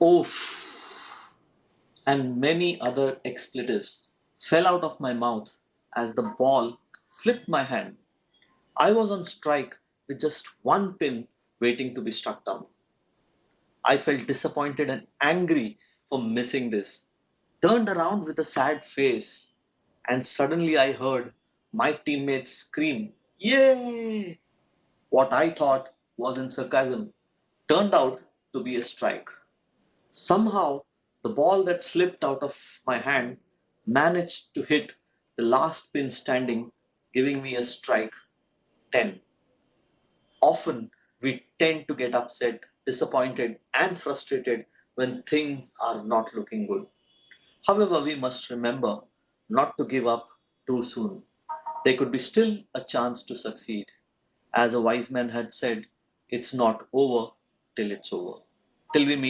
Oof, and many other expletives fell out of my mouth as the ball slipped my hand. I was on strike with just one pin waiting to be struck down. I felt disappointed and angry for missing this. Turned around with a sad face, and suddenly I heard my teammates scream, "Yay!" What I thought was in sarcasm turned out to be a strike. Somehow, the ball that slipped out of my hand managed to hit the last pin standing, giving me a strike 10. Often, we tend to get upset, disappointed, and frustrated when things are not looking good. However, we must remember not to give up too soon. There could be still a chance to succeed. As a wise man had said, it's not over till it's over. Till we meet